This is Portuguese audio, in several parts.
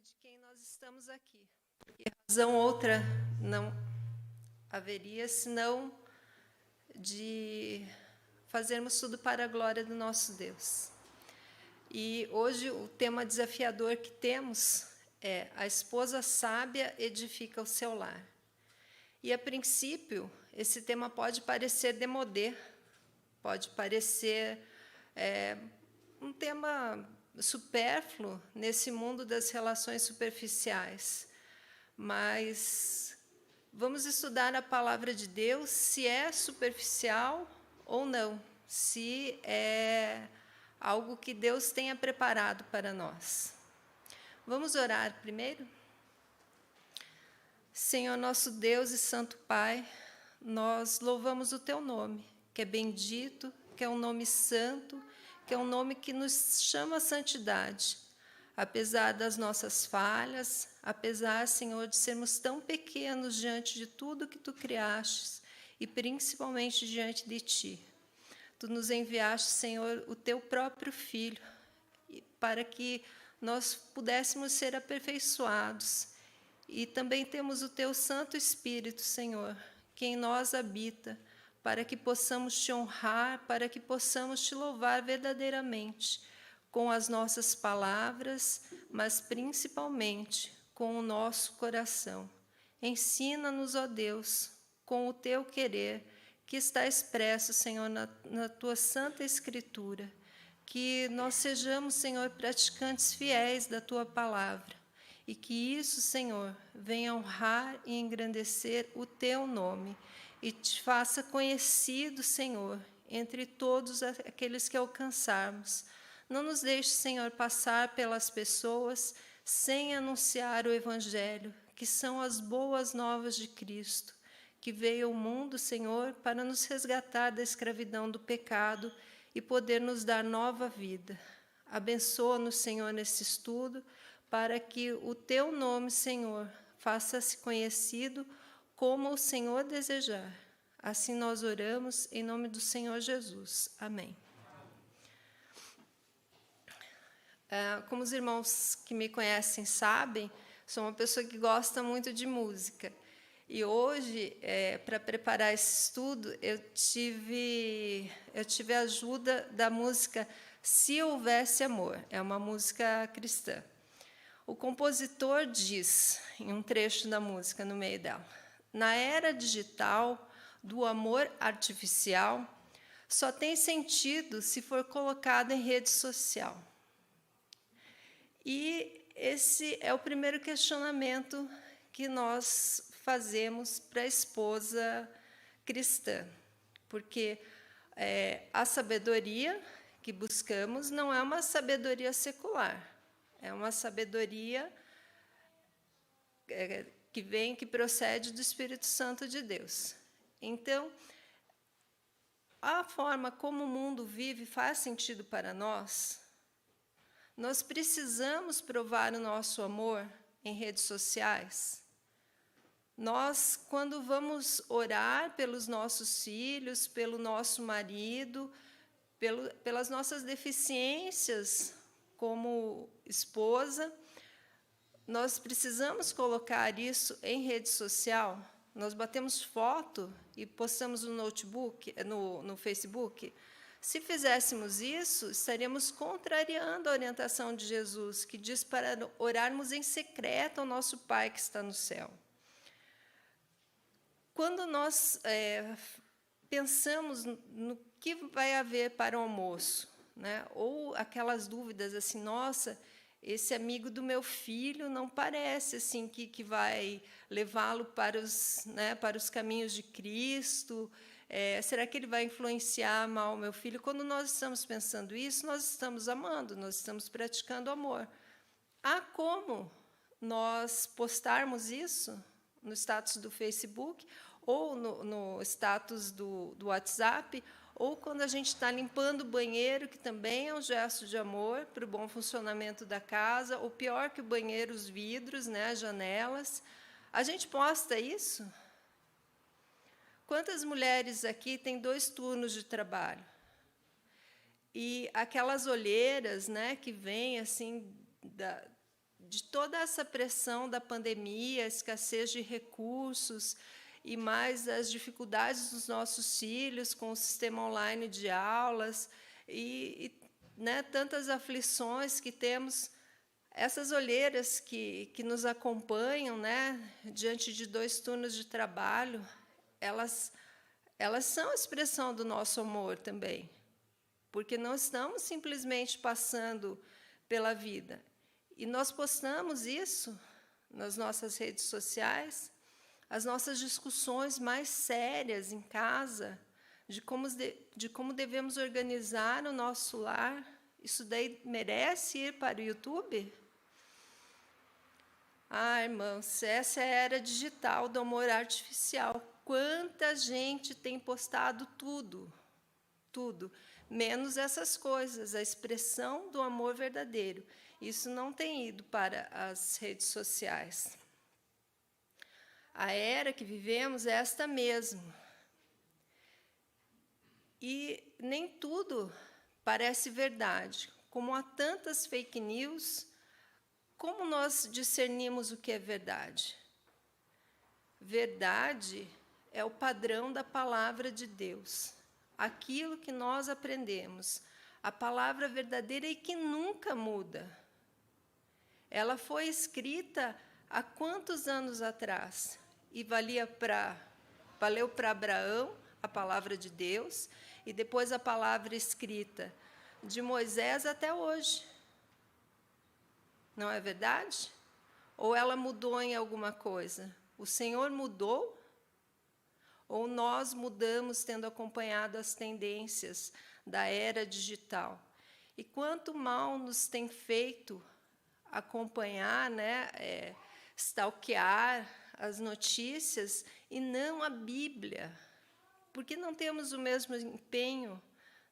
de quem nós estamos aqui. E razão outra não haveria, senão de fazermos tudo para a glória do nosso Deus. E hoje o tema desafiador que temos é: a esposa sábia edifica o seu lar. E, a princípio, esse tema pode parecer démodé, pode parecer um tema supérfluo nesse mundo das relações superficiais. Mas vamos estudar a palavra de Deus, se é superficial ou não, se é algo que Deus tenha preparado para nós. Vamos orar primeiro? Senhor, nosso Deus e Santo Pai, nós louvamos o Teu nome, que é bendito, que é um nome santo, que é um nome que nos chama à santidade. Apesar das nossas falhas, apesar, Senhor, de sermos tão pequenos diante de tudo que Tu criastes, e principalmente diante de Ti. Tu nos enviaste, Senhor, o Teu próprio Filho, para que nós pudéssemos ser aperfeiçoados. E também temos o Teu Santo Espírito, Senhor, que em nós habita, para que possamos Te honrar, para que possamos Te louvar verdadeiramente, com as nossas palavras, mas principalmente com o nosso coração. Ensina-nos, ó Deus, com o Teu querer, que está expresso, Senhor, na Tua Santa Escritura, que nós sejamos, Senhor, praticantes fiéis da Tua palavra, e que isso, Senhor, venha honrar e engrandecer o Teu nome, e Te faça conhecido, Senhor, entre todos aqueles que alcançarmos. Não nos deixe, Senhor, passar pelas pessoas sem anunciar o Evangelho, que são as boas novas de Cristo, que veio ao mundo, Senhor, para nos resgatar da escravidão do pecado e poder nos dar nova vida. Abençoa-nos, Senhor, nesse estudo, para que o Teu nome, Senhor, faça-se conhecido como o Senhor desejar. Assim nós oramos, em nome do Senhor Jesus. Amém. Como os irmãos que me conhecem sabem, sou uma pessoa que gosta muito de música. E hoje, para preparar esse estudo, eu tive a ajuda da música Se Houvesse Amor. É uma música cristã. O compositor diz, em um trecho da música, no meio dela: na era digital do amor artificial, só tem sentido se for colocado em rede social. E esse é o primeiro questionamento que nós fazemos para a esposa cristã, porque a sabedoria que buscamos não é uma sabedoria secular, é uma sabedoria que procede do Espírito Santo de Deus. Então, a forma como o mundo vive faz sentido para nós. Nós precisamos provar o nosso amor em redes sociais. Nós, quando vamos orar pelos nossos filhos, pelo nosso marido, pelas nossas deficiências como esposa, nós precisamos colocar isso em rede social. Nós batemos foto e postamos no notebook, no Facebook. Se fizéssemos isso, estaríamos contrariando a orientação de Jesus, que diz para orarmos em secreto ao nosso Pai que está no céu. Quando nós pensamos no que vai haver para o almoço, né, ou aquelas dúvidas assim, nossa, esse amigo do meu filho não parece assim que vai levá-lo para os caminhos de Cristo, será que ele vai influenciar mal o meu filho? Quando nós estamos pensando isso, nós estamos amando, nós estamos praticando amor. Há como nós postarmos isso no status do Facebook, ou no status do WhatsApp, ou quando a gente está limpando o banheiro, que também é um gesto de amor para o bom funcionamento da casa, ou pior que o banheiro, os vidros, né, as janelas. A gente posta isso? Quantas mulheres aqui têm 2 turnos de trabalho? E aquelas olheiras, né, que vêm assim de toda essa pressão da pandemia, a escassez de recursos e mais as dificuldades dos nossos filhos com o sistema online de aulas né, tantas aflições que temos, essas olheiras que nos acompanham, né, diante de 2 turnos de trabalho, elas são a expressão do nosso amor também, porque não estamos simplesmente passando pela vida. E nós postamos isso nas nossas redes sociais, as nossas discussões mais sérias em casa, de como devemos organizar o nosso lar. Isso daí merece ir para o YouTube? Ah, irmãos, essa é a era digital do amor artificial. Quanta gente tem postado tudo, menos essas coisas, a expressão do amor verdadeiro. Isso não tem ido para as redes sociais. A era que vivemos é esta mesmo. E nem tudo parece verdade. Como há tantas fake news, como nós discernimos o que é verdade? Verdade é o padrão da palavra de Deus, aquilo que nós aprendemos, a palavra verdadeira e que nunca muda. Ela foi escrita há quantos anos atrás? E valeu para Abraão a palavra de Deus, e depois a palavra escrita de Moisés até hoje. Não é verdade? Ou ela mudou em alguma coisa? O Senhor mudou? Ou nós mudamos tendo acompanhado as tendências da era digital? E quanto mal nos tem feito acompanhar, né, stalkear as notícias e não a Bíblia? Porque não temos o mesmo empenho,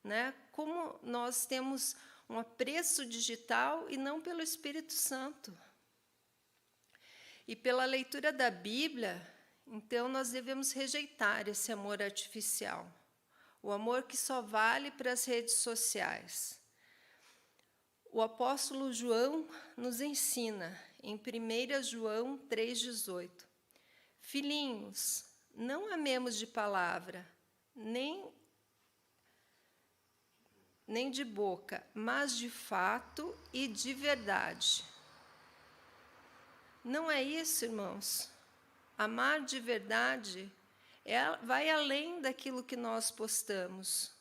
né? Como nós temos um apreço digital e não pelo Espírito Santo. E pela leitura da Bíblia, então, nós devemos rejeitar esse amor artificial, o amor que só vale para as redes sociais. O apóstolo João nos ensina, em 1 João 3,18, filhinhos, não amemos de palavra, nem de boca, mas de fato e de verdade. Não é isso, irmãos? Amar de verdade vai além daquilo que nós postamos,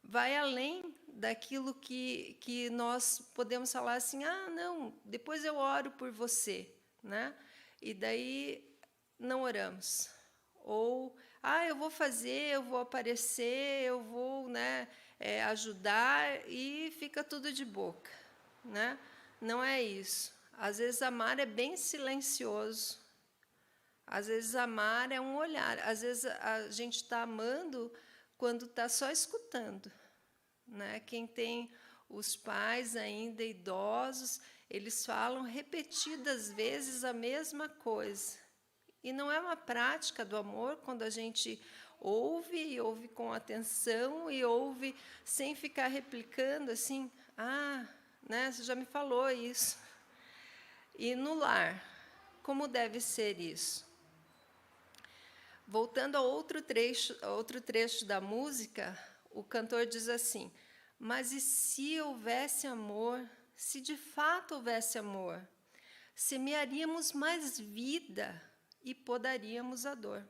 vai além daquilo que nós podemos falar assim, não, depois eu oro por você, né? E daí não oramos. Ou, eu vou fazer, eu vou aparecer, eu vou, né, ajudar, e fica tudo de boca, né? Não é isso. Às vezes amar é bem silencioso. Às vezes amar é um olhar. Às vezes a gente está amando quando está só escutando, né? Quem tem os pais ainda idosos, eles falam repetidas vezes a mesma coisa. E não é uma prática do amor quando a gente ouve, e ouve com atenção, e ouve sem ficar replicando assim, né, você já me falou isso. E no lar, como deve ser isso? Voltando a outro trecho da música, o cantor diz assim, mas e se houvesse amor, se de fato houvesse amor, semearíamos mais vida e podaríamos a dor.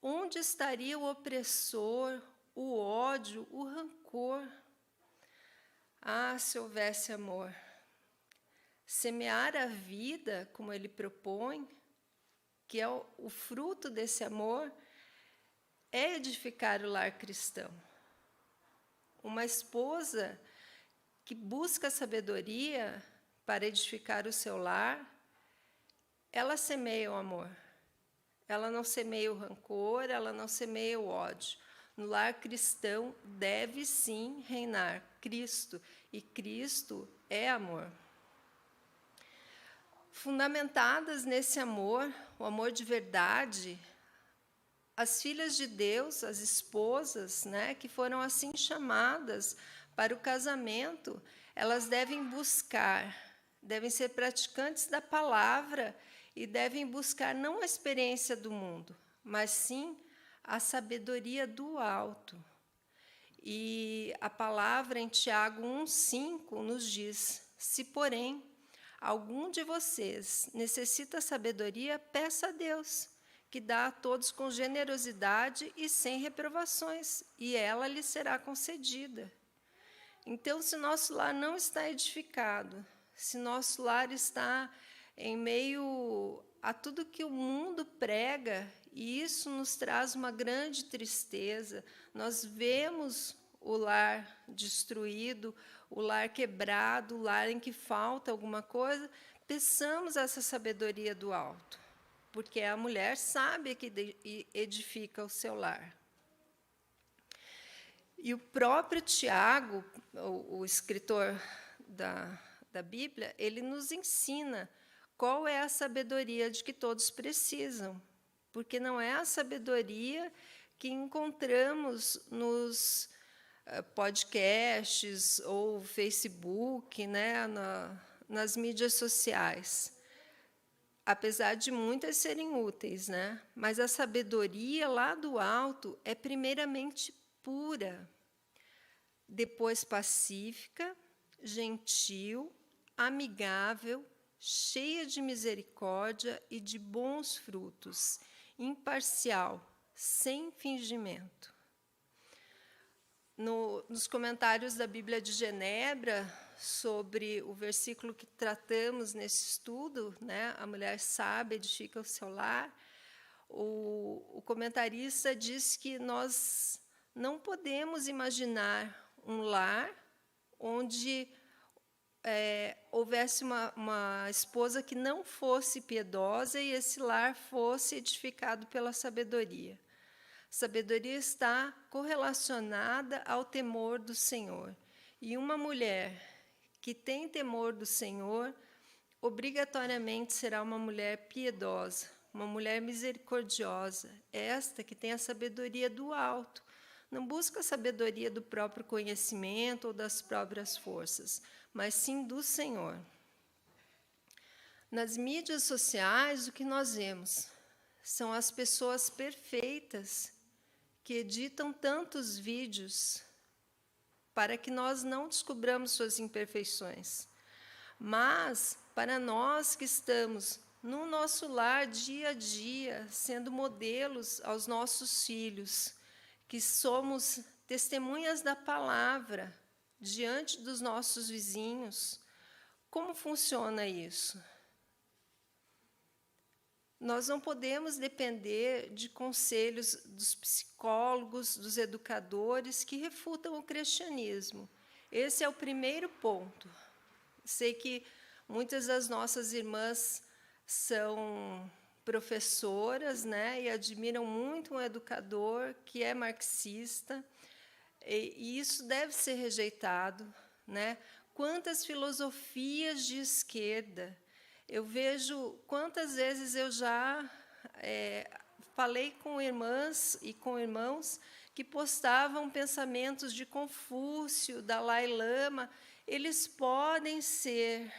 Onde estaria o opressor, o ódio, o rancor? Se houvesse amor. Semear a vida, como ele propõe, que é o fruto desse amor, é edificar o lar cristão. Uma esposa que busca sabedoria para edificar o seu lar, ela semeia o amor. Ela não semeia o rancor, ela não semeia o ódio. No lar cristão deve sim reinar Cristo, e Cristo é amor. Fundamentadas nesse amor, o amor de verdade, as filhas de Deus, as esposas, né, que foram assim chamadas para o casamento, elas devem buscar devem ser praticantes da palavra e devem buscar não a experiência do mundo, mas sim a sabedoria do alto. E a palavra em Tiago 1,5 nos diz: se, porém, algum de vocês necessita sabedoria, peça a Deus, que dá a todos com generosidade e sem reprovações, e ela lhe será concedida. Então, se nosso lar não está edificado, se nosso lar está em meio a tudo que o mundo prega, e isso nos traz uma grande tristeza, nós vemos o lar destruído, o lar quebrado, o lar em que falta alguma coisa, peçamos essa sabedoria do alto, porque a mulher sabe que edifica o seu lar. E o próprio Tiago, o escritor da Bíblia, ele nos ensina qual é a sabedoria de que todos precisam, porque não é a sabedoria que encontramos nos podcasts ou Facebook, né, nas mídias sociais, apesar de muitas serem úteis, né, mas a sabedoria lá do alto é primeiramente pura, depois pacífica, gentil, amigável, cheia de misericórdia e de bons frutos, imparcial, sem fingimento. Nos comentários da Bíblia de Genebra, sobre o versículo que tratamos nesse estudo, né, a mulher sábia edifica o seu lar, o comentarista diz que nós não podemos imaginar um lar onde houvesse uma esposa que não fosse piedosa e esse lar fosse edificado pela sabedoria. Sabedoria está correlacionada ao temor do Senhor. E uma mulher que tem temor do Senhor, obrigatoriamente será uma mulher piedosa, uma mulher misericordiosa, esta que tem a sabedoria do alto. Não busca a sabedoria do próprio conhecimento ou das próprias forças, mas sim do Senhor. Nas mídias sociais, o que nós vemos são as pessoas perfeitas que editam tantos vídeos para que nós não descobramos suas imperfeições. Mas, para nós que estamos no nosso lar, dia a dia, sendo modelos aos nossos filhos, que somos testemunhas da palavra diante dos nossos vizinhos, como funciona isso? Nós não podemos depender de conselhos dos psicólogos, dos educadores que refutam o cristianismo. Esse é o primeiro ponto. Sei que muitas das nossas irmãs são professoras, né, e admiram muito um educador que é marxista, e isso deve ser rejeitado, né? Quantas filosofias de esquerda! Eu vejo quantas vezes eu já falei com irmãs e com irmãos que postavam pensamentos de Confúcio, Dalai Lama. Eles podem ser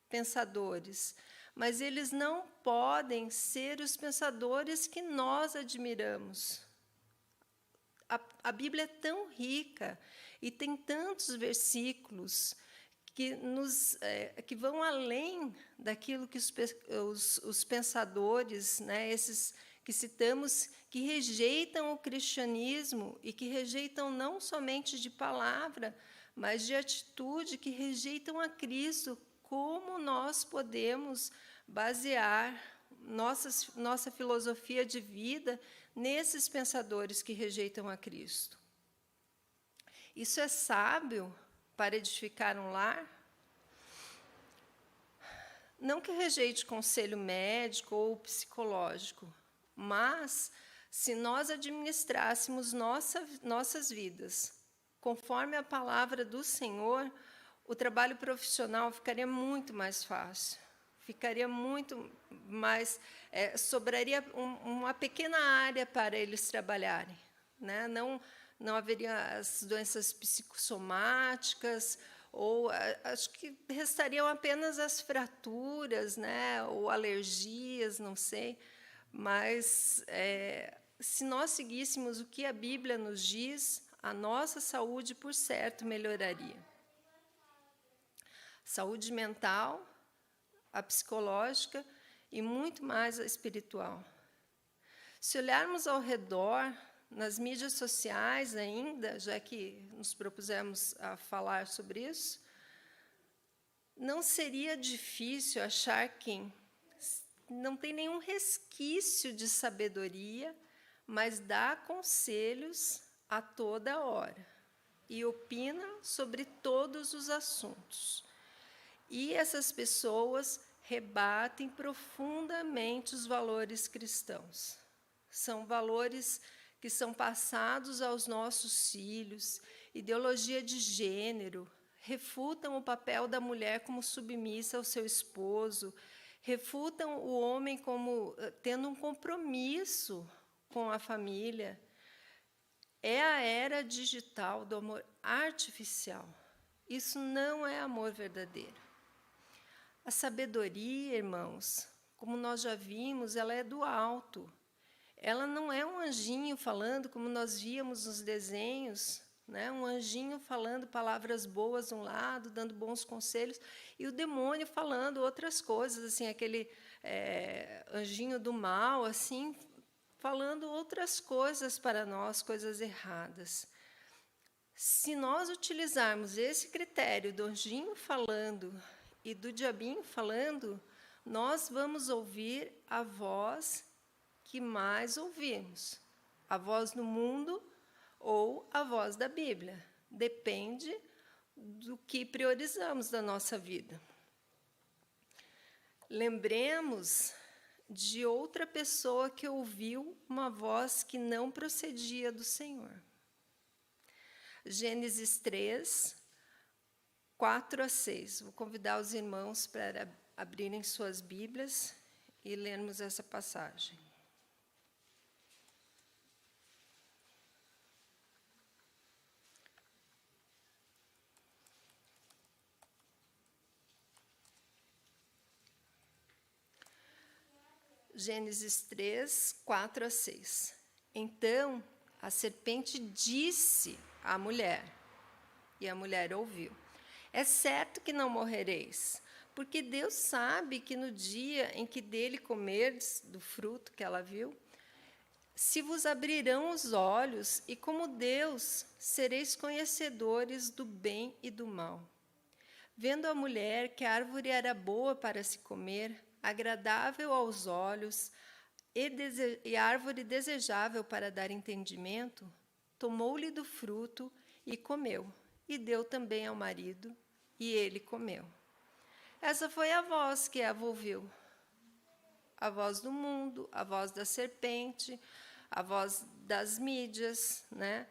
pensadores, mas eles não podem ser os pensadores que nós admiramos. A Bíblia é tão rica e tem tantos versículos que vão além daquilo que os pensadores, né, esses que citamos, que rejeitam o cristianismo e que rejeitam não somente de palavra, mas de atitude, que rejeitam a Cristo. Como nós podemos basear nossa filosofia de vida nesses pensadores que rejeitam a Cristo? Isso é sábio para edificar um lar? Não que rejeite conselho médico ou psicológico, mas se nós administrássemos nossas vidas conforme a palavra do Senhor, o trabalho profissional ficaria muito mais fácil, ficaria muito mais, sobraria uma pequena área para eles trabalharem, né? Não haveria as doenças psicossomáticas, ou acho que restariam apenas as fraturas, né, ou alergias, não sei, mas se nós seguíssemos o que a Bíblia nos diz, a nossa saúde, por certo, melhoraria. Saúde mental, a psicológica e muito mais a espiritual. Se olharmos ao redor, nas mídias sociais ainda, já que nos propusemos a falar sobre isso, não seria difícil achar quem não tem nenhum resquício de sabedoria, mas dá conselhos a toda hora e opina sobre todos os assuntos. E essas pessoas rebatem profundamente os valores cristãos. São valores que são passados aos nossos filhos, ideologia de gênero, refutam o papel da mulher como submissa ao seu esposo, refutam o homem como tendo um compromisso com a família. É a era digital do amor artificial. Isso não é amor verdadeiro. A sabedoria, irmãos, como nós já vimos, ela é do alto. Ela não é um anjinho falando, como nós víamos nos desenhos, né? Um anjinho falando palavras boas de um lado, dando bons conselhos, e o demônio falando outras coisas, assim, aquele anjinho do mal, assim, falando outras coisas para nós, coisas erradas. Se nós utilizarmos esse critério do anjinho falando e do diabinho falando, nós vamos ouvir a voz que mais ouvimos, a voz do mundo ou a voz da Bíblia. Depende do que priorizamos da nossa vida. Lembremos de outra pessoa que ouviu uma voz que não procedia do Senhor. Gênesis 3, 4 a 6. Vou convidar os irmãos para abrirem suas Bíblias e lermos essa passagem. Gênesis 3, 4 a 6. Então, a serpente disse à mulher, e a mulher ouviu: é certo que não morrereis, porque Deus sabe que no dia em que dele comerdes do fruto que ela viu, se vos abrirão os olhos, e como Deus sereis conhecedores do bem e do mal. Vendo a mulher que a árvore era boa para se comer, agradável aos olhos e árvore desejável para dar entendimento, tomou-lhe do fruto e comeu, e deu também ao marido, e ele comeu. Essa foi a voz que Eva ouviu, a voz do mundo, a voz da serpente, a voz das mídias, né?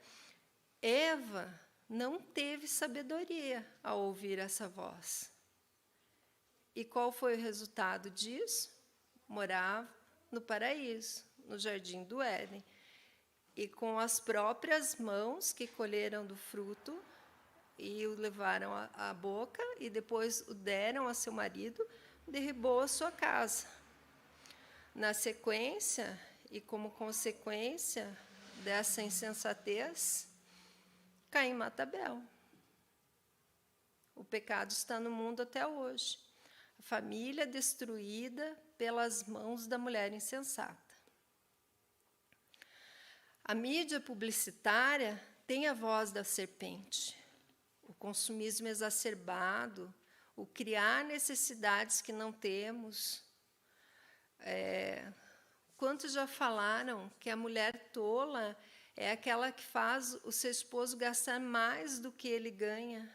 Eva não teve sabedoria ao ouvir essa voz. E qual foi o resultado disso? Morava no paraíso, no jardim do Éden. E com as próprias mãos que colheram do fruto e o levaram à boca e depois o deram a seu marido, derribou a sua casa. Na sequência, e como consequência dessa insensatez, Caim mata Abel. O pecado está no mundo até hoje. A família destruída pelas mãos da mulher insensata. A mídia publicitária tem a voz da serpente. O consumismo exacerbado, o criar necessidades que não temos. Quantos já falaram que a mulher tola é aquela que faz o seu esposo gastar mais do que ele ganha,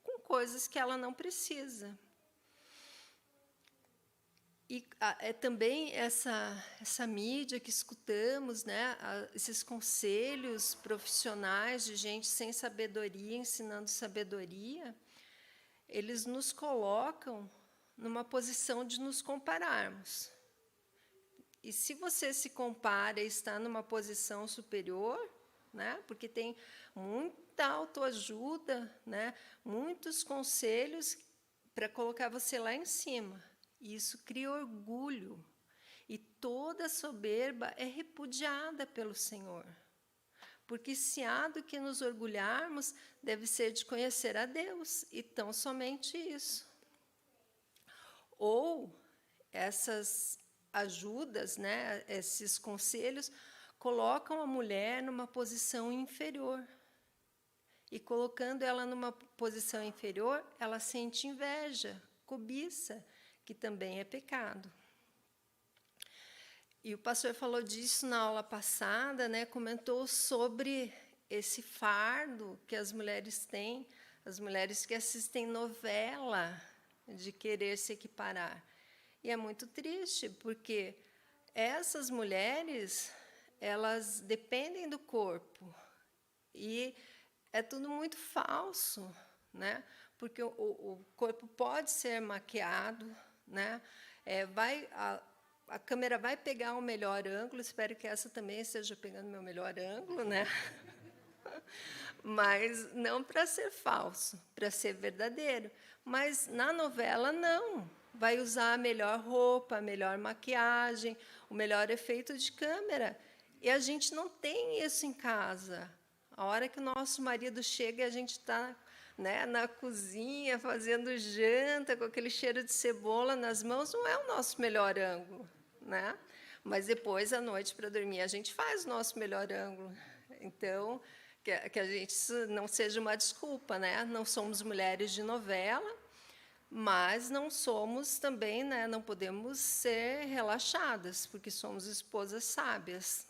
com coisas que ela não precisa. E também essa mídia que escutamos, né, esses conselhos profissionais de gente sem sabedoria, ensinando sabedoria, eles nos colocam numa posição de nos compararmos. E se você se compara e está numa posição superior, né? Porque tem muita autoajuda, né? Muitos conselhos para colocar você lá em cima. E isso cria orgulho. E toda soberba é repudiada pelo Senhor. Porque se há do que nos orgulharmos, deve ser de conhecer a Deus, e tão somente isso. Ou essas ajudas, né, esses conselhos, colocam a mulher numa posição inferior. E colocando ela numa posição inferior, ela sente inveja, cobiça, que também é pecado. E o pastor falou disso na aula passada, né, comentou sobre esse fardo que as mulheres têm, as mulheres que assistem novela, de querer se equiparar. E é muito triste, porque essas mulheres, elas dependem do corpo, e é tudo muito falso, né? Porque o corpo pode ser maquiado, né? A câmera vai pegar o melhor ângulo, espero que essa também esteja pegando o meu melhor ângulo, né? Mas não para ser falso, para ser verdadeiro. Mas na novela, não. Vai usar a melhor roupa, a melhor maquiagem, o melhor efeito de câmera. E a gente não tem isso em casa. A hora que o nosso marido chega, a gente está, né, na cozinha, fazendo janta, com aquele cheiro de cebola nas mãos, não é o nosso melhor ângulo, né? Mas depois, à noite, para dormir, a gente faz o nosso melhor ângulo. Então, que a gente não seja uma desculpa, né? Não somos mulheres de novela, mas não somos também, né, não podemos ser relaxadas, porque somos esposas sábias.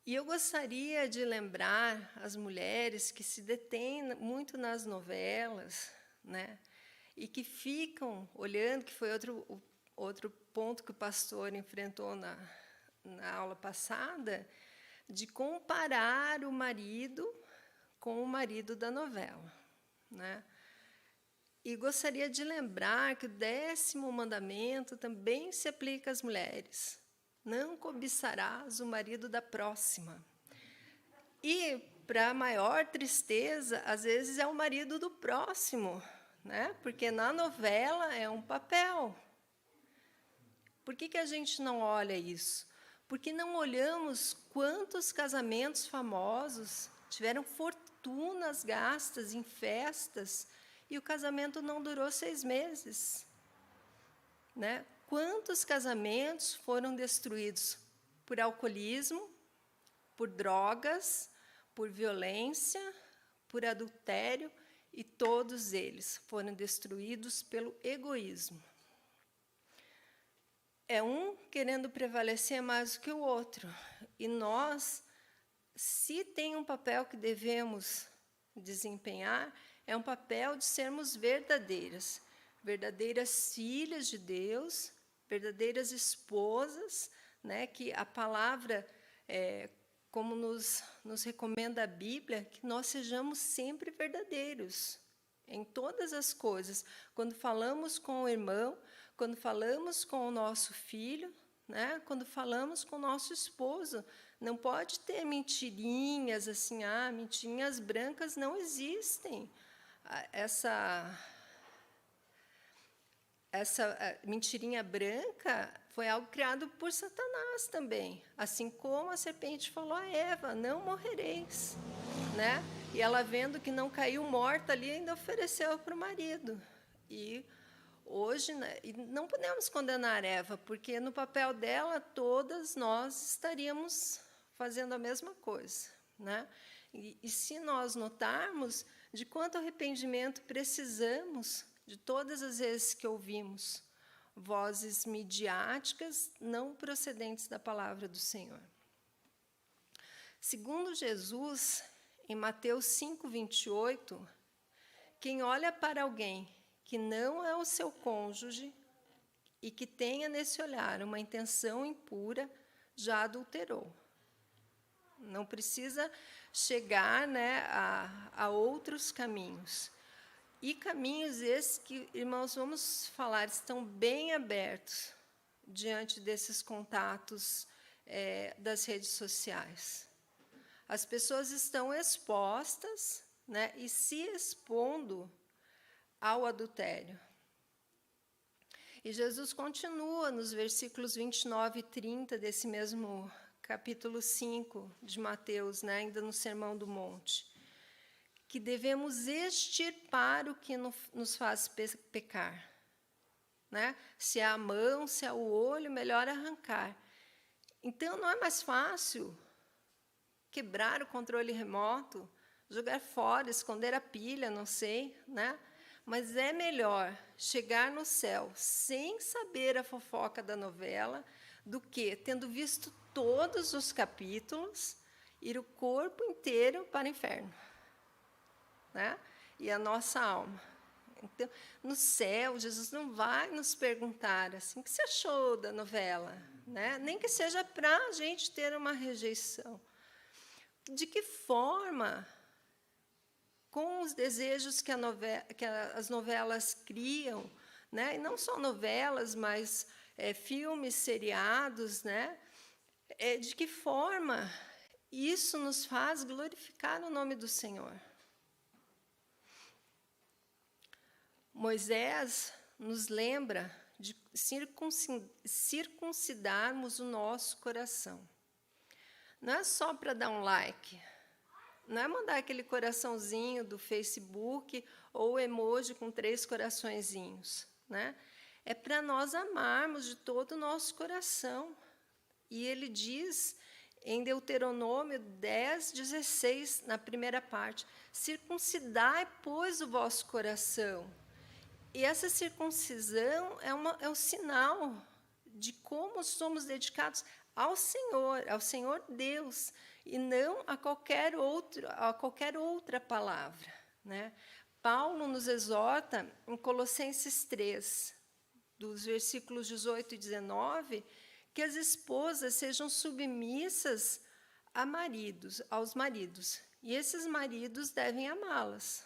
E eu gostaria de lembrar as mulheres que se detêm muito nas novelas, né, e que ficam olhando, que foi outro ponto que o pastor enfrentou na aula passada, de comparar o marido com o marido da novela, né? E gostaria de lembrar que o 10º mandamento também se aplica às mulheres. Não cobiçarás o marido da próxima. E, para maior tristeza, às vezes é o marido do próximo, né? Porque na novela é um papel. Por que a gente não olha isso? Porque não olhamos quantos casamentos famosos tiveram fortunas gastas em festas e o casamento não durou 6 meses. Né? Quantos casamentos foram destruídos por alcoolismo, por drogas, por violência, por adultério, e todos eles foram destruídos pelo egoísmo. É um querendo prevalecer mais do que o outro. E nós, se tem um papel que devemos desempenhar, é um papel de sermos verdadeiras, verdadeiras filhas de Deus, verdadeiras esposas, né, que a palavra, como nos recomenda a Bíblia, que nós sejamos sempre verdadeiros, em todas as coisas. Quando falamos com o irmão, quando falamos com o nosso filho, né, quando falamos com o nosso esposo, não pode ter mentirinhas, assim, mentirinhas brancas não existem. Essa mentirinha branca foi algo criado por Satanás também. Assim como a serpente falou a Eva, não morrereis. Né? E ela, vendo que não caiu morta ali, ainda ofereceu para o marido. E hoje, né, e não podemos condenar Eva, porque no papel dela, todas nós estaríamos fazendo a mesma coisa. Né? E se nós notarmos de quanto arrependimento precisamos, de todas as vezes que ouvimos vozes midiáticas não procedentes da palavra do Senhor. Segundo Jesus, em Mateus 5:28, quem olha para alguém que não é o seu cônjuge e que tenha nesse olhar uma intenção impura, já adulterou. Não precisa chegar, né, a outros caminhos. E caminhos esses que, irmãos, vamos falar, estão bem abertos diante desses contatos das redes sociais. As pessoas estão expostas, né, e se expondo ao adultério. E Jesus continua nos versículos 29 e 30 desse mesmo capítulo 5 de Mateus, né, ainda no Sermão do Monte, que devemos extirpar o que nos faz pecar. Né? Se é a mão, se é o olho, melhor arrancar. Então, não é mais fácil quebrar o controle remoto, jogar fora, esconder a pilha, não sei, né? Mas é melhor chegar no céu sem saber a fofoca da novela do que, tendo visto todos os capítulos, ir o corpo inteiro para o inferno, né? E a nossa alma. Então, no céu, Jesus não vai nos perguntar assim, o que você achou da novela? Né? Nem que seja para a gente ter uma rejeição. De que forma, com os desejos que as novelas criam, né? E não só novelas, mas filmes, seriados, né? De que forma isso nos faz glorificar o nome do Senhor? Moisés nos lembra de circuncidarmos o nosso coração. Não é só para dar um like, não é mandar aquele coraçãozinho do Facebook ou emoji com 3 coraçõezinhos, né? É para nós amarmos de todo o nosso coração. E ele diz em Deuteronômio 10:16, na primeira parte, circuncidai, pois, o vosso coração. E essa circuncisão é um sinal de como somos dedicados ao Senhor Deus, e não a qualquer outra palavra. Né? Paulo nos exorta em Colossenses 3, dos versículos 18 e 19, que as esposas sejam submissas aos maridos, e esses maridos devem amá-las.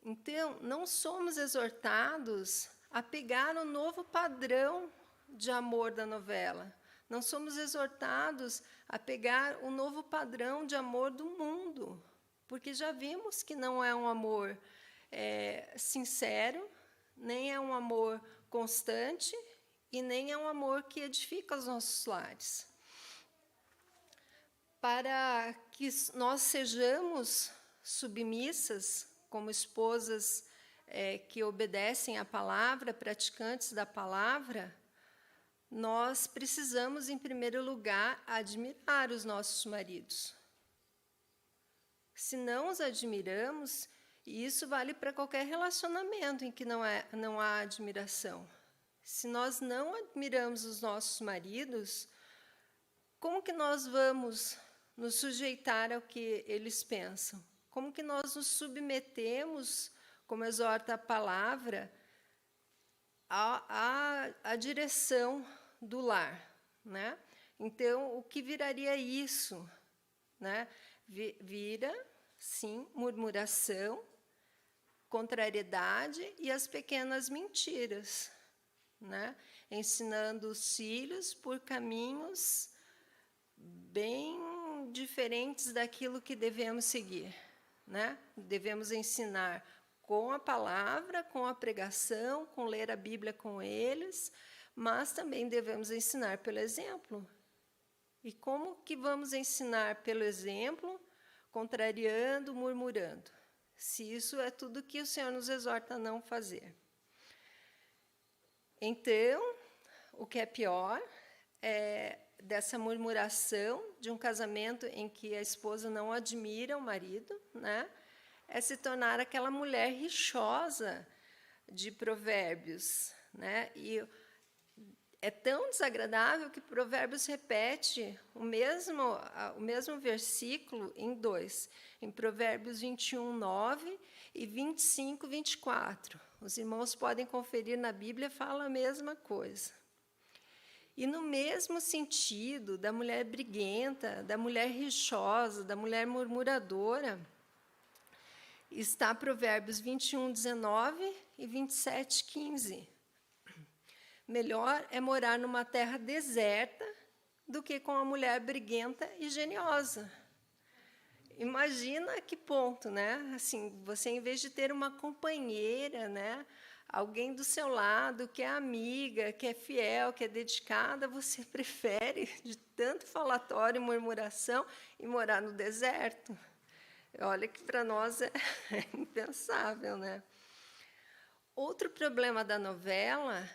Então, não somos exortados a pegar o novo padrão de amor da novela. Não somos exortados a pegar o novo padrão de amor do mundo, porque já vimos que não é um amor sincero, nem é um amor constante e nem é um amor que edifica os nossos lares. Para que nós sejamos submissas, como esposas que obedecem à palavra, praticantes da palavra, nós precisamos, em primeiro lugar, admirar os nossos maridos. Se não os admiramos, e isso vale para qualquer relacionamento em que não há admiração. Se nós não admiramos os nossos maridos, como que nós vamos nos sujeitar ao que eles pensam? Como que nós nos submetemos, como exorta a palavra, à direção do lar? Né? Então, o que viraria isso? Né? Vira, sim, murmuração, contrariedade e as pequenas mentiras. Né? Ensinando os filhos por caminhos bem diferentes daquilo que devemos seguir. Né? Devemos ensinar com a palavra, com a pregação, com ler a Bíblia com eles, mas também devemos ensinar pelo exemplo. E como que vamos ensinar pelo exemplo? Contrariando, murmurando. Se isso é tudo que o Senhor nos exorta a não fazer. Então, o que é pior é dessa murmuração de um casamento em que a esposa não admira o marido, né? É se tornar aquela mulher rixosa de Provérbios, né? E é tão desagradável que Provérbios repete o mesmo versículo em 2, em Provérbios 21:9 e 25:24. Os irmãos podem conferir na Bíblia, fala a mesma coisa. E no mesmo sentido da mulher briguenta, da mulher rixosa, da mulher murmuradora, está Provérbios 21:19 e 27:15. melhor é morar numa terra deserta do que com uma mulher briguenta e geniosa. Imagina que ponto, né? Assim, você, em vez de ter uma companheira, né, alguém do seu lado que é amiga, que é fiel, que é dedicada, você prefere, de tanto falatório e murmuração, ir morar no deserto. Olha que para nós é impensável, né? Outro problema da novela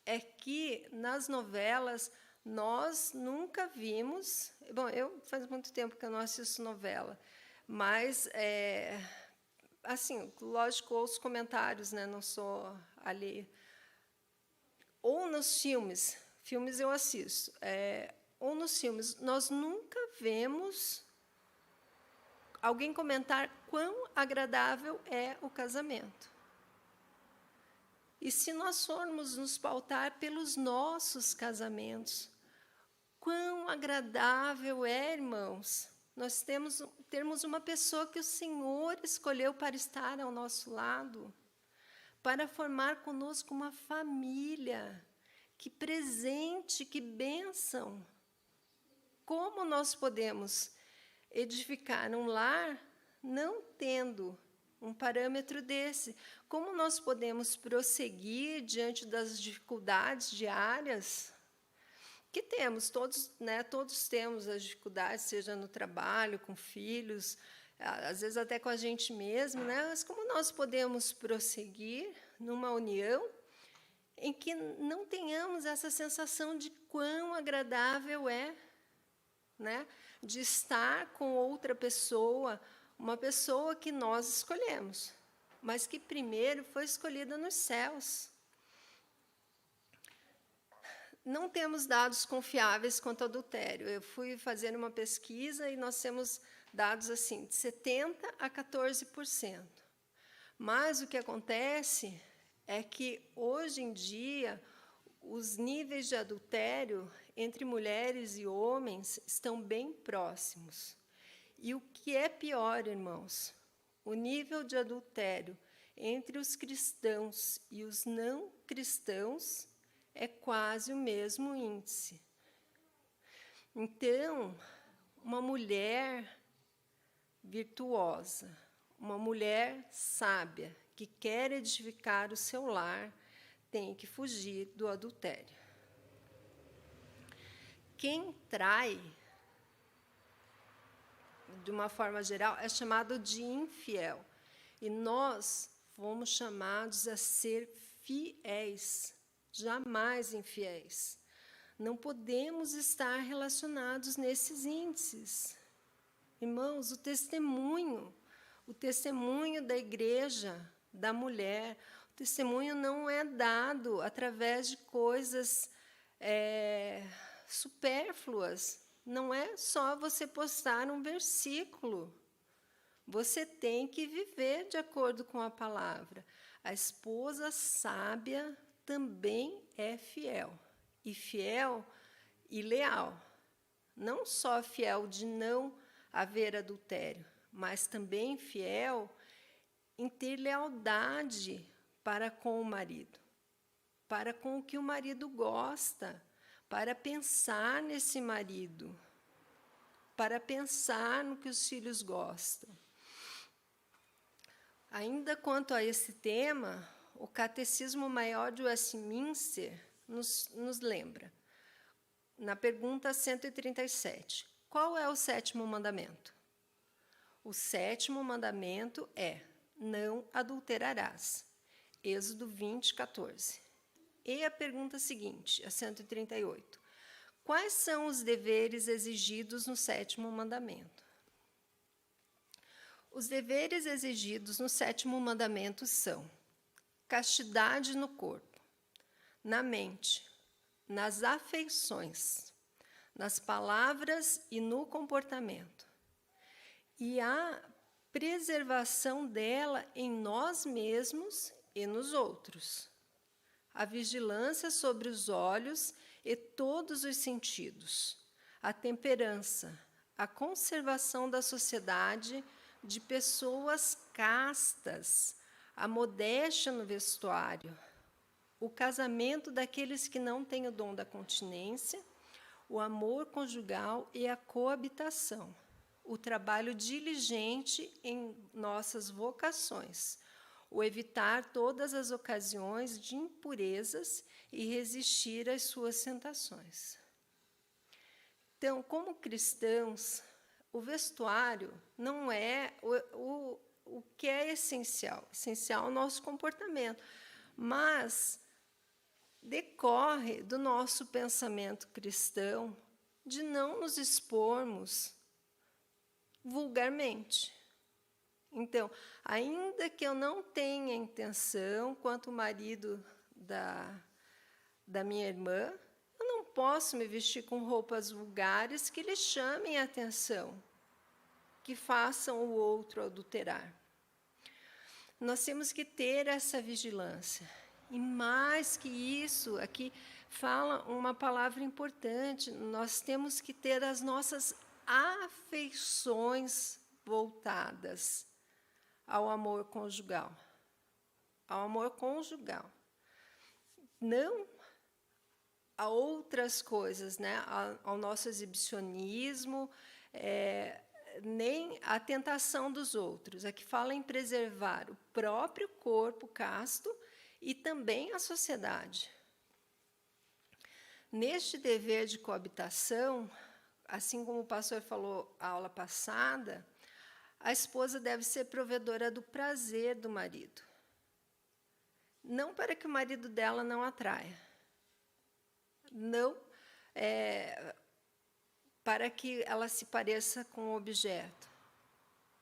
é que, nas novelas, nós nunca vimos... Bom, faz muito tempo que eu não assisto novela, mas, assim, lógico, ouço comentários, né, não sou ali... Ou nos filmes eu assisto, ou nos filmes, nós nunca vemos alguém comentar quão agradável é o casamento. E se nós formos nos pautar pelos nossos casamentos, quão agradável é, irmãos, nós termos uma pessoa que o Senhor escolheu para estar ao nosso lado, para formar conosco uma família. Que presente, que bênção! Como nós podemos edificar um lar não tendo um parâmetro desse? Como nós podemos prosseguir diante das dificuldades diárias que temos? Todos, né, todos temos as dificuldades, seja no trabalho, com filhos, às vezes até com a gente mesmo, né? Mas como nós podemos prosseguir numa união em que não tenhamos essa sensação de quão agradável é, né, de estar com outra pessoa, uma pessoa que nós escolhemos, mas que primeiro foi escolhida nos céus. Não temos dados confiáveis quanto ao adultério. Eu fui fazer uma pesquisa e nós temos dados assim, de 70% a 14%. Mas o que acontece é que, hoje em dia, os níveis de adultério entre mulheres e homens estão bem próximos. E o que é pior, irmãos, o nível de adultério entre os cristãos e os não cristãos é quase o mesmo índice. Então, uma mulher virtuosa, uma mulher sábia, que quer edificar o seu lar, tem que fugir do adultério. Quem trai, de uma forma geral, é chamado de infiel. E nós fomos chamados a ser fiéis, jamais infiéis. Não podemos estar relacionados nesses índices. Irmãos, o testemunho da igreja, da mulher, o testemunho não é dado através de coisas supérfluas. Não é só você postar um versículo. Você tem que viver de acordo com a palavra. A esposa sábia também é fiel. E fiel e leal. Não só fiel de não haver adultério, mas também fiel em ter lealdade para com o marido, para com o que o marido gosta, para pensar nesse marido, para pensar no que os filhos gostam. Ainda quanto a esse tema, o Catecismo Maior de Westminster nos lembra, na pergunta 137, qual é o sétimo mandamento? O 7º mandamento é: não adulterarás. Êxodo 20, 14. E a pergunta seguinte, a 138. Quais são os deveres exigidos no 7º mandamento? Os deveres exigidos no 7º mandamento são: castidade no corpo, na mente, nas afeições, nas palavras e no comportamento, e a preservação dela em nós mesmos e nos outros, a vigilância sobre os olhos e todos os sentidos, a temperança, a conservação da sociedade de pessoas castas, a modéstia no vestuário, o casamento daqueles que não têm o dom da continência, o amor conjugal e a coabitação, o trabalho diligente em nossas vocações, o evitar todas as ocasiões de impurezas e resistir às suas tentações. Então, como cristãos, o vestuário não é o que é essencial. Essencial é o nosso comportamento, mas decorre do nosso pensamento cristão de não nos expormos vulgarmente. Então, ainda que eu não tenha intenção, quanto o marido da minha irmã, eu não posso me vestir com roupas vulgares que lhe chamem a atenção, que façam o outro adulterar. Nós temos que ter essa vigilância. E mais que isso, aqui fala uma palavra importante, nós temos que ter as nossas afeições voltadas ao amor conjugal. Ao amor conjugal. Não a outras coisas, né? Ao nosso exibicionismo, nem a tentação dos outros. Aqui fala em preservar o próprio corpo casto e também a sociedade. Neste dever de coabitação, assim como o pastor falou na aula passada, a esposa deve ser provedora do prazer do marido. Não para que o marido dela não atraia. Não para que ela se pareça com o objeto,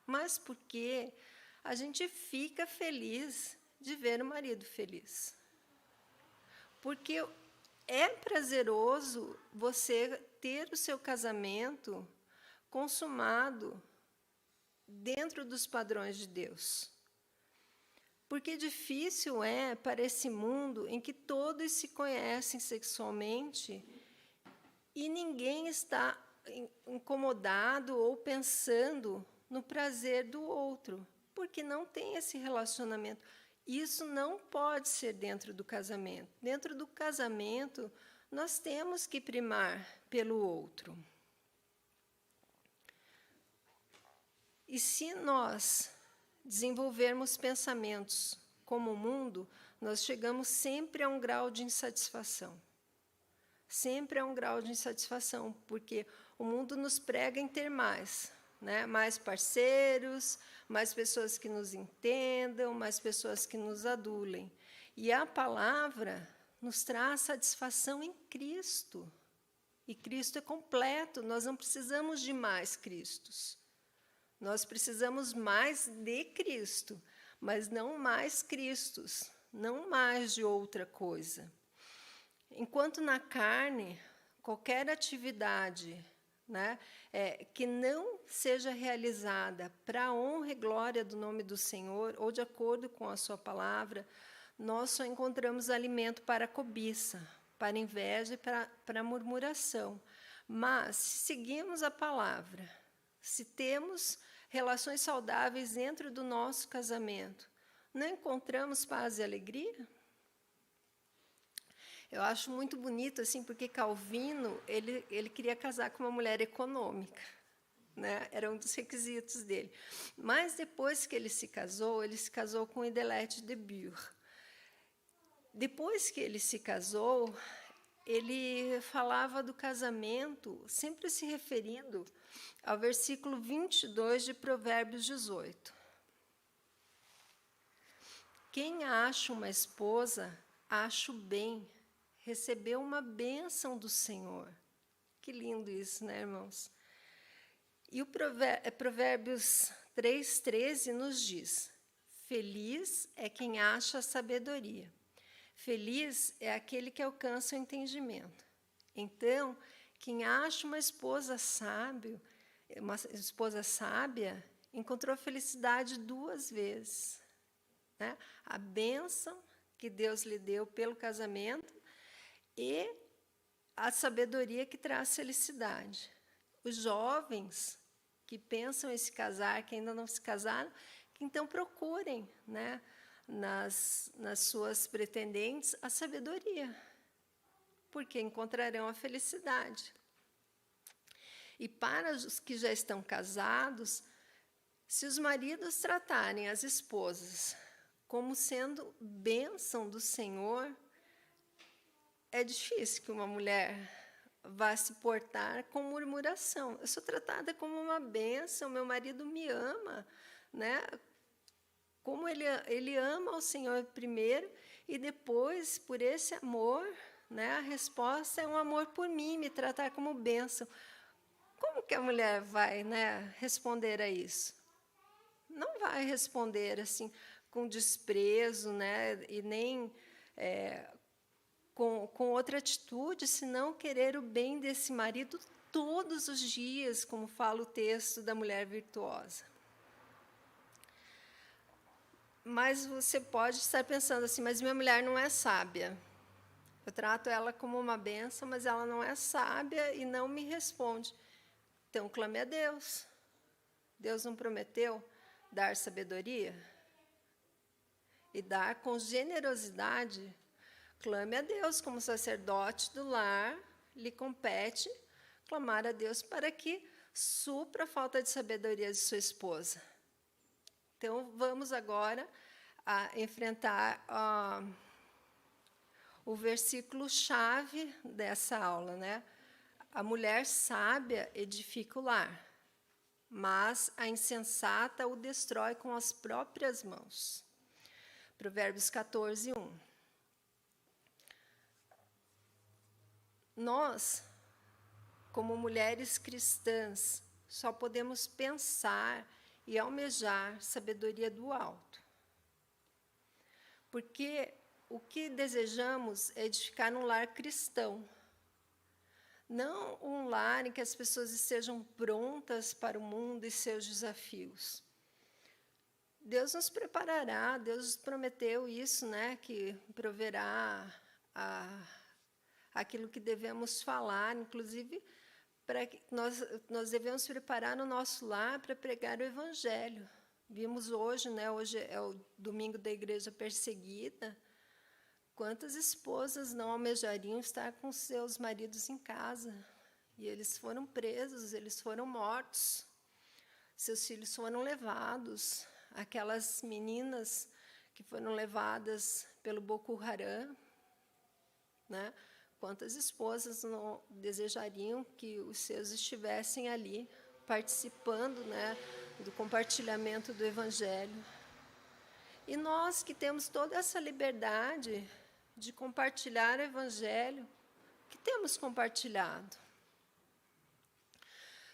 mas porque a gente fica feliz de ver o marido feliz. Porque é prazeroso você ter o seu casamento consumado dentro dos padrões de Deus. Porque difícil é para esse mundo em que todos se conhecem sexualmente e ninguém está incomodado ou pensando no prazer do outro, porque não tem esse relacionamento. Isso não pode ser dentro do casamento. Dentro do casamento, nós temos que primar pelo outro. E se nós desenvolvermos pensamentos como o mundo, nós chegamos sempre a um grau de insatisfação. Sempre a um grau de insatisfação, porque o mundo nos prega em ter mais, né? Mais parceiros, mais pessoas que nos entendam, mais pessoas que nos adulem. E a palavra nos traz satisfação em Cristo. E Cristo é completo, nós não precisamos de mais Cristos. Nós precisamos mais de Cristo, mas não mais Cristos, não mais de outra coisa. Enquanto na carne, qualquer atividade, né, que não seja realizada para a honra e glória do nome do Senhor, ou de acordo com a sua palavra, nós só encontramos alimento para a cobiça, para a inveja e para a murmuração. Mas, se seguimos a palavra, se temos relações saudáveis dentro do nosso casamento, não encontramos paz e alegria? Eu acho muito bonito, assim, porque Calvino ele queria casar com uma mulher econômica, né? Era um dos requisitos dele. Mas, depois que ele se casou com Idelette de Bure. Depois que ele se casou, ele falava do casamento, sempre se referindo ao versículo 22 de Provérbios 18. Quem acha uma esposa, acha o bem, recebeu uma bênção do Senhor. Que lindo isso, né, irmãos? E o Provérbios 3,13 nos diz: feliz é quem acha a sabedoria. Feliz é aquele que alcança o entendimento. Então, quem acha uma esposa sábia, encontrou felicidade 2 vezes. Né? A bênção que Deus lhe deu pelo casamento e a sabedoria que traz felicidade. Os jovens que pensam em se casar, que ainda não se casaram, que então procurem, né, nas suas pretendentes a sabedoria, porque encontrarão a felicidade. E para os que já estão casados, se os maridos tratarem as esposas como sendo bênção do Senhor, é difícil que uma mulher vá se portar com murmuração. Eu sou tratada como uma bênção, meu marido me ama, né? Como ele ama o Senhor primeiro, e depois, por esse amor, né, a resposta é um amor por mim, me tratar como bênção. Como que a mulher vai, né, responder a isso? Não vai responder assim com desprezo, né, e nem com outra atitude, senão querer o bem desse marido todos os dias, como fala o texto da mulher virtuosa. Mas você pode estar pensando assim, mas minha mulher não é sábia. Eu trato ela como uma bênção, mas ela não é sábia e não me responde. Então, clame a Deus. Deus não prometeu dar sabedoria? E dar com generosidade? Clame a Deus, como sacerdote do lar, lhe compete clamar a Deus para que supra a falta de sabedoria de sua esposa. Então, vamos agora enfrentar o versículo-chave dessa aula, né? A mulher sábia edifica o lar, mas a insensata o destrói com as próprias mãos. Provérbios 14, 1. Nós, como mulheres cristãs, só podemos pensar e almejar sabedoria do alto. Porque o que desejamos é edificar um lar cristão, não um lar em que as pessoas estejam prontas para o mundo e seus desafios. Deus nos preparará, Deus prometeu isso, né, que proverá aquilo que devemos falar, inclusive para que nós devemos preparar no nosso lar para pregar o Evangelho. Vimos hoje, né, hoje é o domingo da igreja perseguida. Quantas esposas não almejariam estar com seus maridos em casa? E eles foram presos, eles foram mortos. Seus filhos foram levados. Aquelas meninas que foram levadas pelo Boko Haram, né? Quantas esposas não desejariam que os seus estivessem ali, participando, né, do compartilhamento do Evangelho? E nós que temos toda essa liberdade de compartilhar o Evangelho, que temos compartilhado?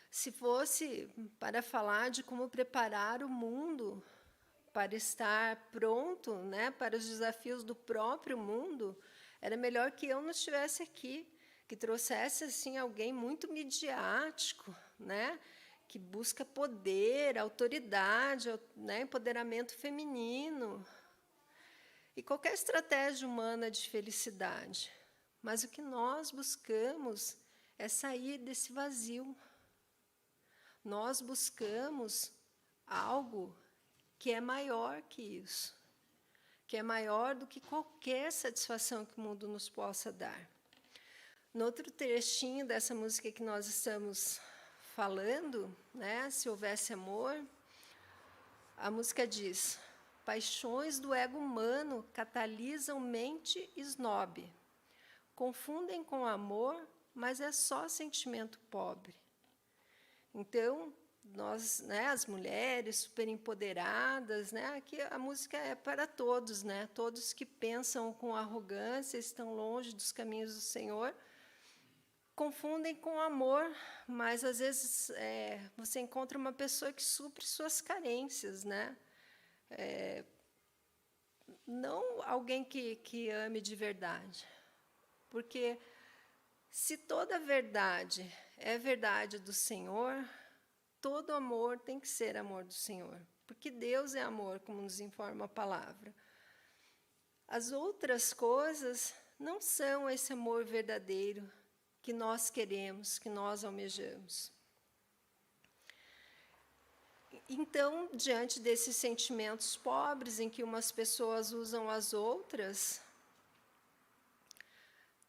Se fosse para falar de como preparar o mundo para estar pronto, né, para os desafios do próprio mundo, era melhor que eu não estivesse aqui, que trouxesse assim alguém muito midiático, né, que busca poder, autoridade, né, empoderamento feminino e qualquer estratégia humana de felicidade. Mas o que nós buscamos é sair desse vazio. Nós buscamos algo que é maior que isso, que é maior do que qualquer satisfação que o mundo nos possa dar. No outro trechinho dessa música que nós estamos falando, né, Se Houvesse Amor, a música diz: paixões do ego humano catalisam mente snob, confundem com amor, mas é só sentimento pobre. Então, nós, né, as mulheres super empoderadas, né, aqui a música é para todos, né, todos que pensam com arrogância, estão longe dos caminhos do Senhor, confundem com amor, mas às vezes você encontra uma pessoa que supre suas carências, né? Não alguém que ame de verdade, porque se toda verdade é verdade do Senhor, todo amor tem que ser amor do Senhor, porque Deus é amor, como nos informa a palavra. As outras coisas não são esse amor verdadeiro que nós queremos, que nós almejamos. Então, diante desses sentimentos pobres em que umas pessoas usam as outras,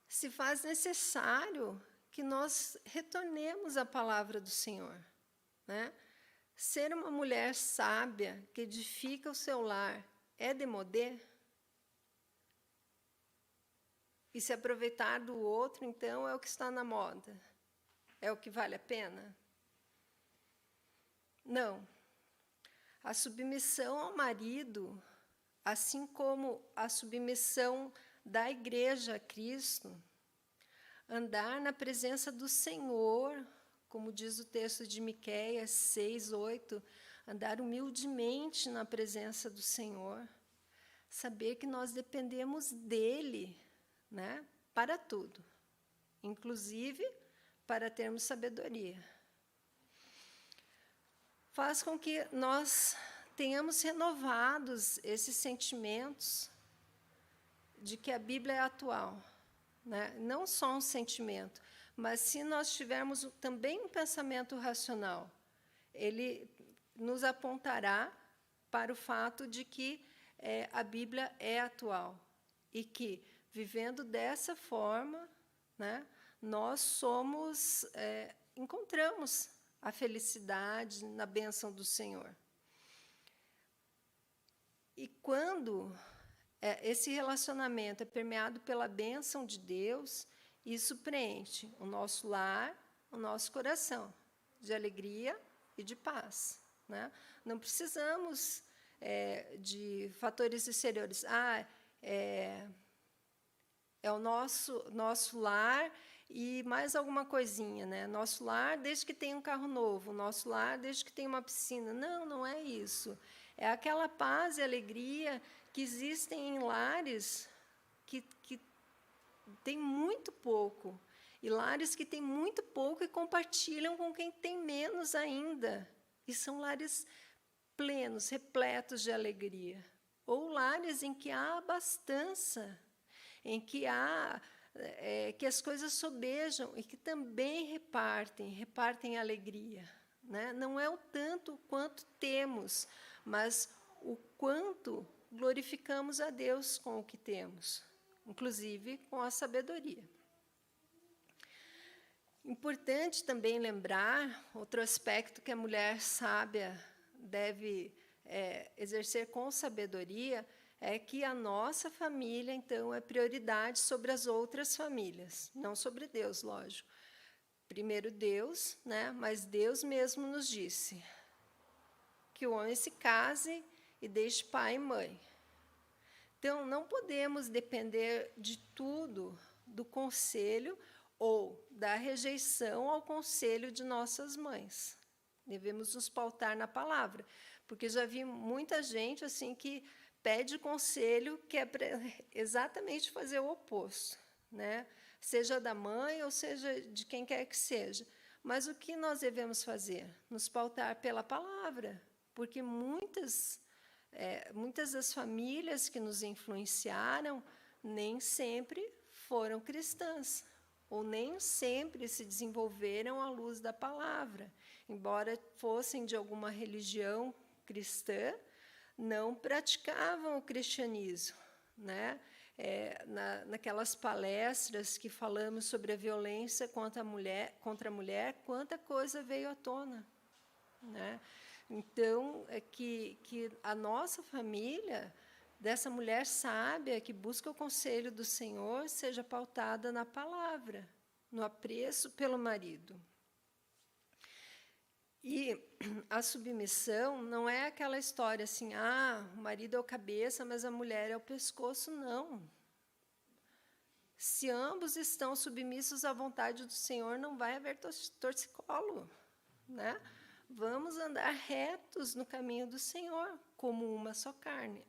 se faz necessário que nós retornemos à palavra do Senhor, né? Ser uma mulher sábia que edifica o seu lar é demodé? E se aproveitar do outro, então, é o que está na moda? É o que vale a pena? Não. A submissão ao marido, assim como a submissão da igreja a Cristo, andar na presença do Senhor, como diz o texto de Miqueias 6:8, andar humildemente na presença do Senhor, saber que nós dependemos dele, né, para tudo, inclusive para termos sabedoria. Faz com que nós tenhamos renovados esses sentimentos de que a Bíblia é atual, né? Não só um sentimento, mas se nós tivermos também um pensamento racional, ele nos apontará para o fato de que a Bíblia é atual e que, vivendo dessa forma, né, nós encontramos a felicidade na bênção do Senhor. E quando esse relacionamento é permeado pela bênção de Deus, isso preenche o nosso lar, o nosso coração, de alegria e de paz, né? Não precisamos de fatores exteriores. É o nosso lar e mais alguma coisinha, né? Nosso lar desde que tem um carro novo, nosso lar desde que tem uma piscina. Não, não é isso. É aquela paz e alegria que existem em lares que têm muito pouco, e lares que têm muito pouco e compartilham com quem tem menos ainda. E são lares plenos, repletos de alegria. Ou lares em que há abastança, em que que as coisas sobejam e que também repartem alegria, né? Não é o tanto quanto temos, mas o quanto glorificamos a Deus com o que temos, inclusive com a sabedoria. Importante também lembrar outro aspecto que a mulher sábia deve exercer com sabedoria, é que a nossa família, então, é prioridade sobre as outras famílias, não sobre Deus, lógico. Primeiro Deus, né? Mas Deus mesmo nos disse que o homem se case e deixe pai e mãe. Então, não podemos depender de tudo do conselho ou da rejeição ao conselho de nossas mães. Devemos nos pautar na palavra, porque já vi muita gente assim que pede conselho que é para exatamente fazer o oposto, né? Seja da mãe ou seja de quem quer que seja. Mas o que nós devemos fazer? Nos pautar pela palavra, porque muitas das famílias que nos influenciaram nem sempre foram cristãs, ou nem sempre se desenvolveram à luz da palavra. Embora fossem de alguma religião cristã, não praticavam o cristianismo, né? Naquelas palestras que falamos sobre a violência contra a mulher, quanta coisa veio à tona, né? Então, que a nossa família, dessa mulher sábia que busca o conselho do Senhor, seja pautada na palavra, no apreço pelo marido. E a submissão não é aquela história assim, o marido é o cabeça, mas a mulher é o pescoço, não. Se ambos estão submissos à vontade do Senhor, não vai haver torcicolo, né? Vamos andar retos no caminho do Senhor, como uma só carne.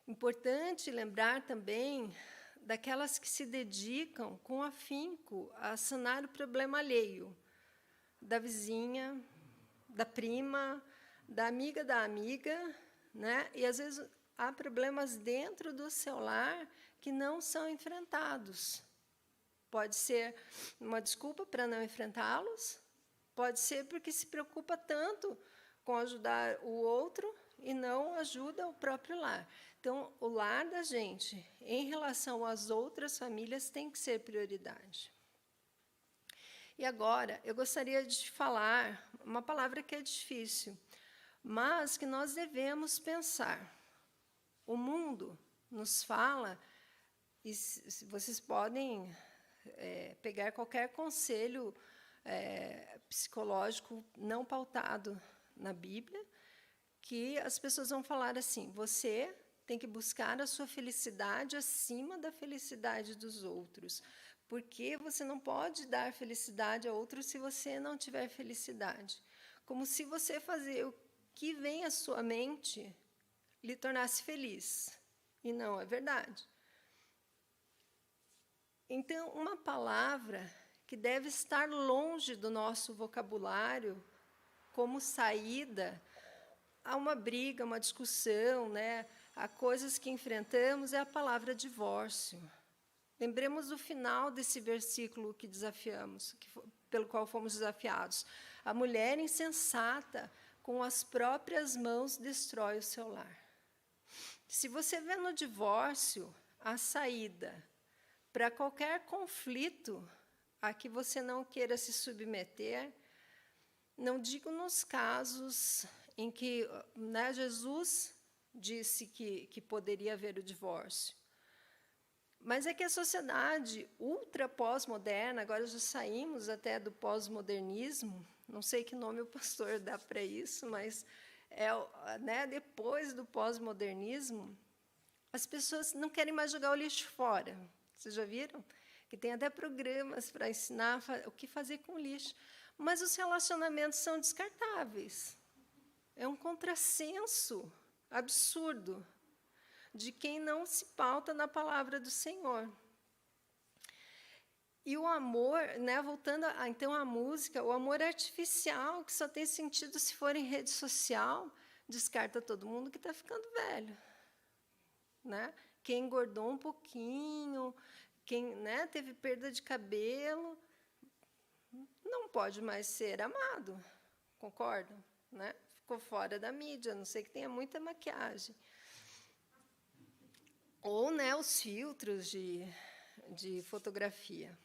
Importante lembrar também daquelas que se dedicam com afinco a sanar o problema alheio, da vizinha, da prima, da amiga, né? E, às vezes, há problemas dentro do seu lar que não são enfrentados. Pode ser uma desculpa para não enfrentá-los, Pode ser porque se preocupa tanto com ajudar o outro e não ajuda o próprio lar. Então, o lar da gente, em relação às outras famílias, tem que ser prioridade. E agora, eu gostaria de falar uma palavra que é difícil, mas que nós devemos pensar. O mundo nos fala, e vocês podem pegar qualquer conselho psicológico não pautado na Bíblia, que as pessoas vão falar assim: você tem que buscar a sua felicidade acima da felicidade dos outros, porque você não pode dar felicidade a outros se você não tiver felicidade. Como se você fazer o que vem à sua mente lhe tornasse feliz. E não é verdade. Então, uma palavra que deve estar longe do nosso vocabulário como saída a uma briga, uma discussão, né, a coisas que enfrentamos, é a palavra divórcio. Lembremos do final desse versículo que desafiamos, pelo qual fomos desafiados. A mulher insensata, com as próprias mãos, destrói o seu lar. Se você vê no divórcio a saída para qualquer conflito a que você não queira se submeter, não digo nos casos em que, né, Jesus disse que poderia haver o divórcio, mas é que a sociedade ultra pós-moderna, agora já saímos até do pós-modernismo, não sei que nome o pastor dá para isso, mas né, depois do pós-modernismo, as pessoas não querem mais jogar o lixo fora. Vocês já viram? Que tem até programas para ensinar o que fazer com o lixo. Mas os relacionamentos são descartáveis. É um contrassenso absurdo de quem não se pauta na palavra do Senhor. E o amor, né, voltando então à música, o amor artificial, que só tem sentido se for em rede social, descarta todo mundo que está ficando velho. Né? Quem engordou um pouquinho, quem, né, teve perda de cabelo, não pode mais ser amado, concordam? Né? Ficou fora da mídia, a não sei que tenha muita maquiagem. Ou, né, os filtros de fotografia.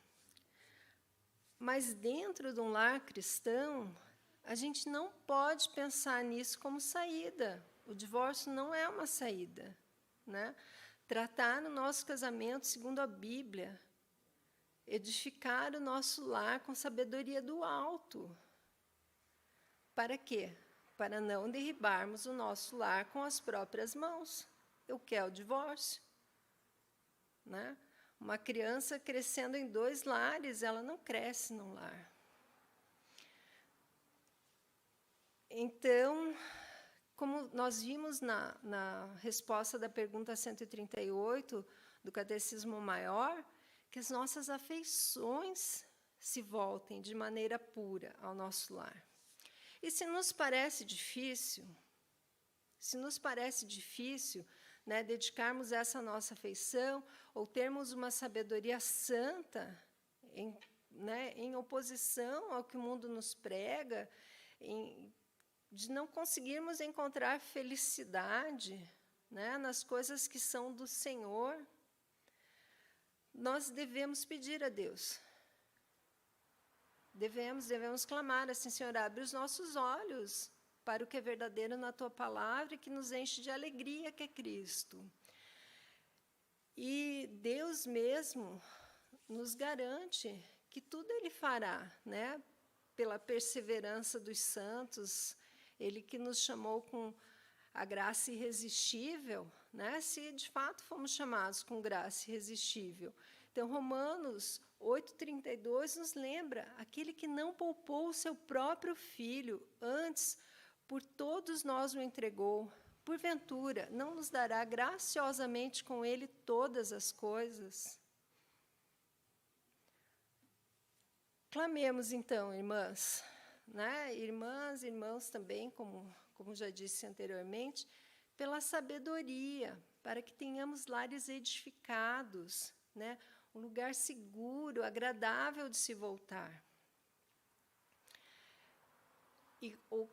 Mas dentro de um lar cristão, a gente não pode pensar nisso como saída. O divórcio não é uma saída. Né? Tratar o nosso casamento segundo a Bíblia, edificar o nosso lar com sabedoria do alto. Para quê? Para não derribarmos o nosso lar com as próprias mãos. O que é o divórcio? Né? Uma criança crescendo em 2 lares, ela não cresce num lar. Então, como nós vimos na resposta da pergunta 138 do Catecismo Maior, que as nossas afeições se voltem de maneira pura ao nosso lar. E se nos parece difícil, né, dedicarmos essa nossa afeição ou termos uma sabedoria santa em oposição ao que o mundo nos prega, de não conseguirmos encontrar felicidade, né, nas coisas que são do Senhor, nós devemos pedir a Deus. Devemos clamar assim: Senhor, abre os nossos olhos para o que é verdadeiro na Tua palavra e que nos enche de alegria, que é Cristo. E Deus mesmo nos garante que tudo Ele fará, né, pela perseverança dos santos, Ele que nos chamou com a graça irresistível, né, se de fato fomos chamados com graça irresistível. Então, Romanos 8,32 nos lembra: aquele que não poupou o seu próprio filho, antes por todos nós o entregou, porventura não nos dará graciosamente com ele todas as coisas? Clamemos então, irmãs, né? Irmãs, irmãos também, como já disse anteriormente, pela sabedoria, para que tenhamos lares edificados, né? Um lugar seguro, agradável de se voltar.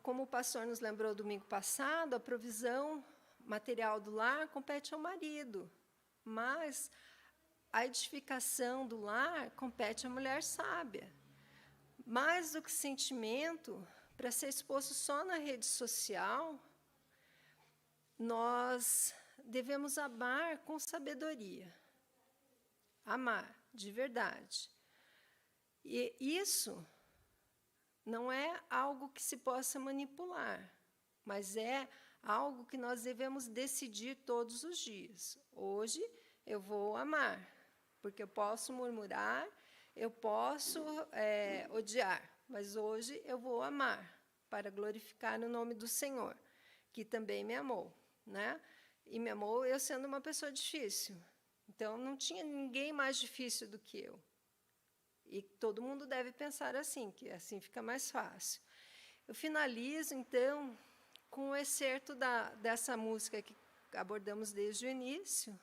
como o pastor nos lembrou domingo passado, a provisão material do lar compete ao marido, mas a edificação do lar compete à mulher sábia. Mais do que sentimento, para ser exposto só na rede social, nós devemos amar com sabedoria. Amar, de verdade. E isso não é algo que se possa manipular, mas é algo que nós devemos decidir todos os dias. Hoje eu vou amar, porque eu posso murmurar, eu posso odiar, mas hoje eu vou amar, para glorificar o nome do Senhor, que também me amou, né? E me amou eu sendo uma pessoa difícil. Então, não tinha ninguém mais difícil do que eu. E todo mundo deve pensar assim, que assim fica mais fácil. Eu finalizo, então, com o excerto dessa música que abordamos desde o início,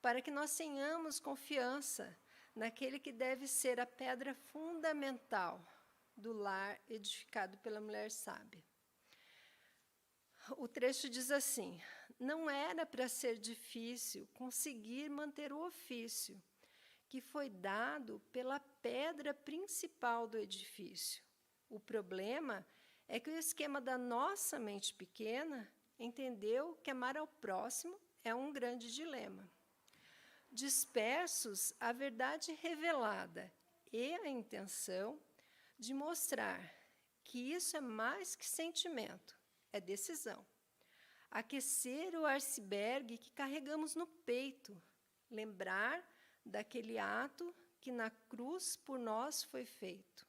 para que nós tenhamos confiança naquele que deve ser a pedra fundamental do lar edificado pela mulher sábia. O trecho diz assim: não era para ser difícil conseguir manter o ofício, que foi dado pela pedra principal do edifício. O problema é que o esquema da nossa mente pequena entendeu que amar ao próximo é um grande dilema. Dispersos a verdade revelada e a intenção de mostrar que isso é mais que sentimento, é decisão. Aquecer o iceberg que carregamos no peito, lembrar daquele ato que na cruz por nós foi feito.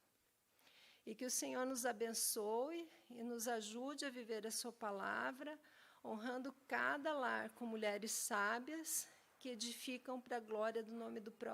E que o Senhor nos abençoe e nos ajude a viver a sua palavra, honrando cada lar com mulheres sábias que edificam para a glória do nome do próprio.